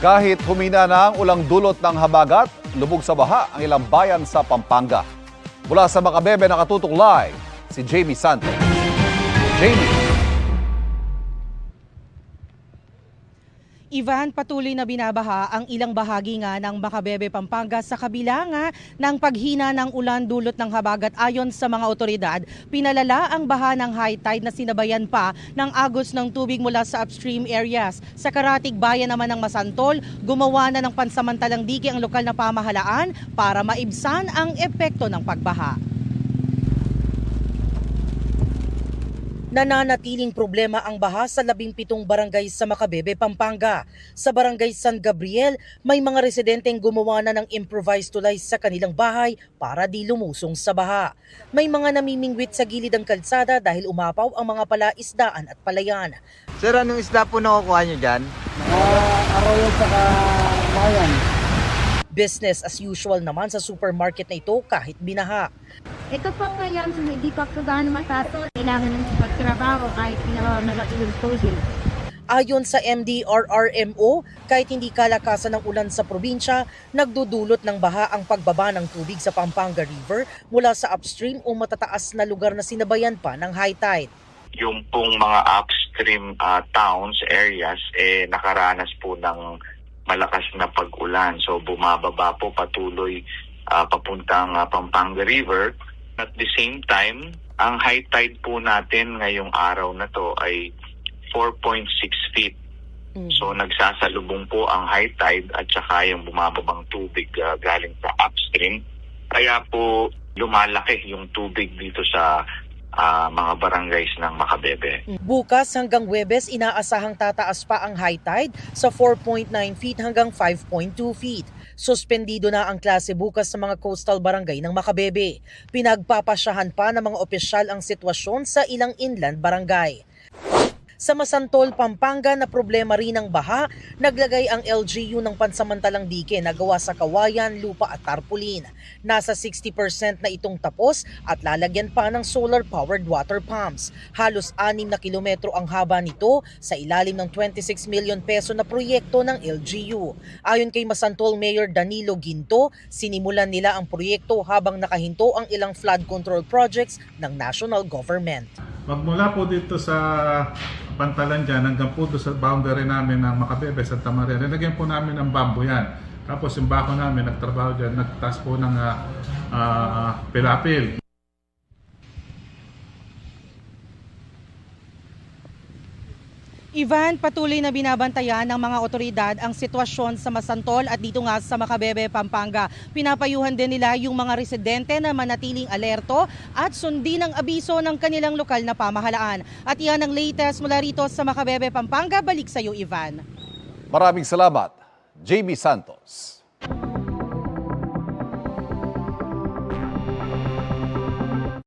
Kahit humina na ang ulang dulot ng habagat, lubog sa baha ang ilang bayan sa Pampanga. Mula sa Macabebe nakatutok live si Jamie Santos. Jamie. Ivan, patuloy na binabaha ang ilang bahagi nga ng Macabebe, Pampanga sa kabila nga ng paghina ng ulan dulot ng habagat. Ayon sa mga otoridad, pinalala ang baha ng high tide na sinabayan pa ng agos ng tubig mula sa upstream areas. Sa karatig bayan naman ng Masantol, gumawa na ng pansamantalang dike ang lokal na pamahalaan para maibsan ang epekto ng pagbaha. Nananatiling problema ang baha sa 17 barangay sa Macabebe, Pampanga. Sa barangay San Gabriel, may mga residenteng gumawa na ng improvised tulay sa kanilang bahay para di lumusong sa baha. May mga namimingwit sa gilid ng kalsada dahil umapaw ang mga palaisdaan at palayan. Sir, anong isda po nakukuha nyo dyan? Arroyo sa bayan. Business as usual naman sa supermarket na ito kahit binaha. Ito po ngayon, hindi pa po gaano matato. Kailangan ng pagtrabaho kahit pinaka-nag-ilang posil. Ayon sa MDRRMO, kahit hindi kalakasan ng ulan sa probinsya, nagdudulot ng baha ang pagbaba ng tubig sa Pampanga River mula sa upstream o matataas na lugar na sinabayan pa ng high tide. Yung pong mga upstream towns, areas, nakaranas po ng malakas na pag-ulan. So bumababa po patuloy papuntang Pampanga River. At the same time, ang high tide po natin ngayong araw na to ay 4.6 feet. So nagsasalubong po ang high tide at saka yung bumababang tubig galing sa upstream. Kaya po lumalaki yung tubig dito sa mga barangays ng Macabebe. Bukas hanggang Huwebes, inaasahang tataas pa ang high tide sa 4.9 feet hanggang 5.2 feet. Suspendido na ang klase bukas sa mga coastal barangay ng Macabebe. Pinagpapasyahan pa ng mga opisyal ang sitwasyon sa ilang inland barangay. Sa Masantol, Pampanga na problema rin ng baha, naglagay ang LGU ng pansamantalang dike na gawa sa kawayan, lupa at tarpaulin. Nasa 60% na itong tapos at lalagyan pa ng solar-powered water pumps. Halos 6 na kilometro ang haba nito sa ilalim ng 26 million peso na proyekto ng LGU. Ayon kay Masantol Mayor Danilo Ginto, sinimulan nila ang proyekto habang nakahinto ang ilang flood control projects ng national government. Magmula po dito sa pantalan dyan hanggang po sa boundary namin ng Macabebe, Santa Maria, nilagyan po namin ng bamboo yan. Tapos yung bako namin, nagtrabaho dyan, nagtaas po ng pilapil. Ivan, patuloy na binabantayan ng mga otoridad ang sitwasyon sa Masantol at dito nga sa Macabebe, Pampanga. Pinapayuhan din nila yung mga residente na manatiling alerto at sundin ang abiso ng kanilang lokal na pamahalaan. At yan ang latest mula rito sa Macabebe, Pampanga. Balik sa iyo, Ivan. Maraming salamat, Jamie Santos.